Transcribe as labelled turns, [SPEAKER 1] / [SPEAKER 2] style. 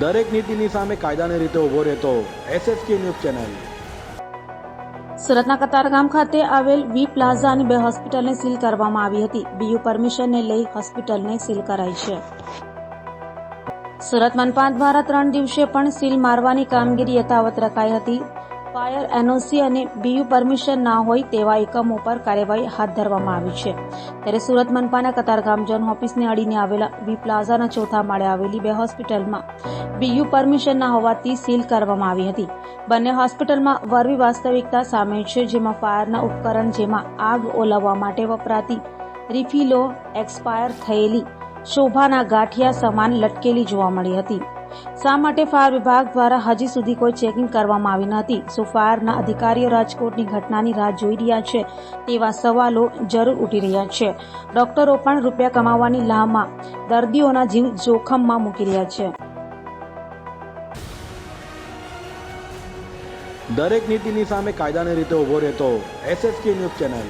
[SPEAKER 1] દરેક નીતિની સામે કાયદાની રીતે ઊભો રહેતો SSK ન્યૂઝ ચેનલ।
[SPEAKER 2] સુરતના કતારગામ ખાતે આવેલ વી પ્લાઝા અને 2 હોસ્પિટલને સીલ કરવામાં આવી હતી। BU પરમિશનને લઈ હોસ્પિટલને સીલ કરાઈ છે। સુરત મનપા દ્વારા 3 દિવસે પણ સીલ મારવાની કામગીરી યથાવત રખાઈ હતી। ફાયર NOC અને BU પરમિશન ના હોય તેવા એકમો પર કાર્યવાહી હાથ ધરવામાં આવી છે। ત્યારે સુરત મનપાના કતારગામ ઝોન ઓફિસને અડીને આવેલા વી પ્લાઝાના ચોથા માળે આવેલી 2 હોસ્પિટલમાં BU પરમિશન ના હોવાથી સીલ કરવામાં આવી હતી। બંને હોસ્પિટલમાં વરવી વાસ્તવિકતા સામે છે, જેમાં ફાયરના ઉપકરણ, જેમાં આગ ઓલવવા માટે વપરાતી રિફિલો એક્સપાયર થયેલી શોભાના ગાંઠિયા સમાન લટકેલી જોવા મળી હતી। શા માટે ફાયર વિભાગ દ્વારા હજી સુધી કોઈ ચેકિંગ કરવામાં આવી ન હતી? શું ફાયરના અધિકારીઓ રાજકોટની ઘટનાની રાહ જોઈ રહ્યા છે? તેવા સવાલો જરૂર ઉઠી રહ્યા છે। ડોક્ટરો પણ રૂપિયા કમાવાની લાહમાં દર્દીઓના જીવ જોખમમાં મૂકી રહ્યા છે।
[SPEAKER 1] દરેક નીતિની સામે કાયદાની રીતે ઊભો રહેતો SSK ન્યૂઝ ચેનલ।